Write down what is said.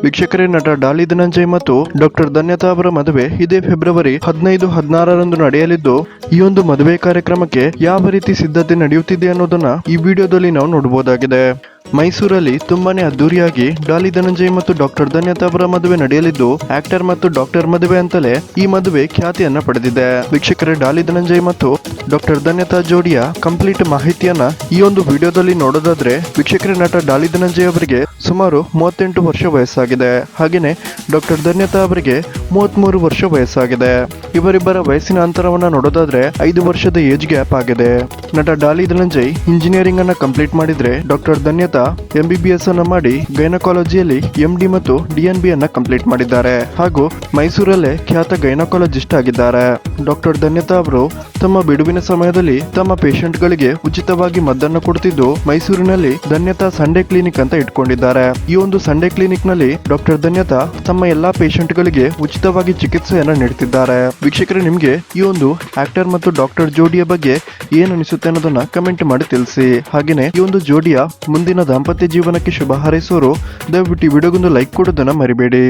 ವೀಕ್ಷಕರೇ, ನಟ ಡಾಲಿ ಧನಂಜಯ್ ಮತ್ತು ಡಾಕ್ಟರ್ ಧನ್ಯತಾ ಅವರ ಮದುವೆ ಇದೇ ಫೆಬ್ರವರಿ 15-16ರಂದು ನಡೆಯಲಿದ್ದು, ಈ ಒಂದು ಮದುವೆ ಕಾರ್ಯಕ್ರಮಕ್ಕೆ ಯಾವ ರೀತಿ ಸಿದ್ಧತೆ ನಡೆಯುತ್ತಿದೆ ಅನ್ನೋದನ್ನ ಈ ವಿಡಿಯೋದಲ್ಲಿ ನಾವು ನೋಡಬಹುದಾಗಿದೆ. ಮೈಸೂರಲ್ಲಿ ತುಂಬಾನೇ ಅದ್ದೂರಿಯಾಗಿ ಡಾಲಿ ಧನಂಜಯ್ ಮತ್ತು ಡಾಕ್ಟರ್ ಧನ್ಯತಾ ಅವರ ಮದುವೆ ನಡೆಯಲಿದ್ದು, ಆಕ್ಟರ್ ಮತ್ತು ಡಾಕ್ಟರ್ ಮದುವೆ ಅಂತಲೇ ಈ ಮದುವೆ ಖ್ಯಾತಿಯನ್ನ ಪಡೆದಿದೆ. ವೀಕ್ಷಕರೇ, ಡಾಲಿ ಧನಂಜಯ್ ಮತ್ತು ಡಾಕ್ಟರ್ ಧನ್ಯತಾ ಜೋಡಿಯ ಕಂಪ್ಲೀಟ್ ಮಾಹಿತಿಯನ್ನ ಈ ಒಂದು ವಿಡಿಯೋದಲ್ಲಿ ನೋಡೋದಾದ್ರೆ, ವೀಕ್ಷಕರೇ, ನಟ ಡಾಲಿ ಧನಂಜಯ್ ಅವರಿಗೆ ಸುಮಾರು 38 ವರ್ಷ ವಯಸ್ಸಾಗಿದೆ. ಹಾಗೇನೆ ಡಾಕ್ಟರ್ ಧನ್ಯತಾ ಅವರಿಗೆ 33 ವರ್ಷ ವಯಸ್ಸಾಗಿದೆ. ಇವರಿಬ್ಬರ ವಯಸ್ಸಿನ ಅಂತರವನ್ನ ನೋಡೋದಾದ್ರೆ 5 ವರ್ಷದ ಏಜ್ ಗ್ಯಾಪ್ ಆಗಿದೆ. ನಟ ಡಾಲಿ ಧನಂಜಯ್ ಇಂಜಿನಿಯರಿಂಗ್ ಅನ್ನ ಕಂಪ್ಲೀಟ್ ಮಾಡಿದ್ರೆ, ಡಾಕ್ಟರ್ ಧನ್ಯತಾ MBBS ಅನ್ನ ಮಾಡಿ ಗೈನಕಾಲಜಿಯಲ್ಲಿ MD ಮತ್ತು DNB ಅನ್ನ ಕಂಪ್ಲೀಟ್ ಮಾಡಿದ್ದಾರೆ. ಹಾಗೂ ಮೈಸೂರಲ್ಲೇ ಖ್ಯಾತ ಗೈನಕಾಲಜಿಸ್ಟ್ ಆಗಿದ್ದಾರೆ. ಡಾಕ್ಟರ್ ಧನ್ಯತಾ ಅವರು ತಮ್ಮ ಬಿಡುವಿನ ಸಮಯದಲ್ಲಿ ತಮ್ಮ ಪೇಷಂಟ್ ಗಳಿಗೆ ಉಚಿತವಾಗಿ ಮದ್ದನ್ನು ಕೊಡುತ್ತಿದ್ದು, ಮೈಸೂರಿನಲ್ಲಿ ಧನ್ಯತಾ ಸಂಡೇ ಕ್ಲಿನಿಕ್ ಅಂತ ಇಟ್ಕೊಂಡಿದ್ದಾರೆ. ಈ ಒಂದು ಸಂಡೇ ಕ್ಲಿನಿಕ್ ನಲ್ಲಿ ಡಾಕ್ಟರ್ ಧನ್ಯತಾ ತಮ್ಮ ಎಲ್ಲಾ ಪೇಷಂಟ್ ಗಳಿಗೆ ಉಚಿತವಾಗಿ ಚಿಕಿತ್ಸೆಯನ್ನ ನೀಡುತ್ತಿದ್ದಾರೆ. ವೀಕ್ಷಕರೇ, ನಿಮ್ಗೆ ಈ ಒಂದು ಆಕ್ಟರ್ ಮತ್ತು ಡಾಕ್ಟರ್ ಜೋಡಿಯ ಬಗ್ಗೆ ಏನ್ ಅನಿಸುತ್ತೆ ಅನ್ನೋದನ್ನ ಕಮೆಂಟ್ ಮಾಡಿ ತಿಳಿಸಿ. ಹಾಗೇನೆ ಈ ಒಂದು ಜೋಡಿಯ ಮುಂದಿನ ದಾಂಪತ್ಯ ಜೀವನಕ್ಕೆ ಶುಭ ಹಾರೈಸೋರು ದಯವಿಟ್ಟು ಈ ವಿಡಿಯೋಗೊಂದು ಲೈಕ್ ಕೊಡೋದನ್ನ ಮರಿಬೇಡಿ.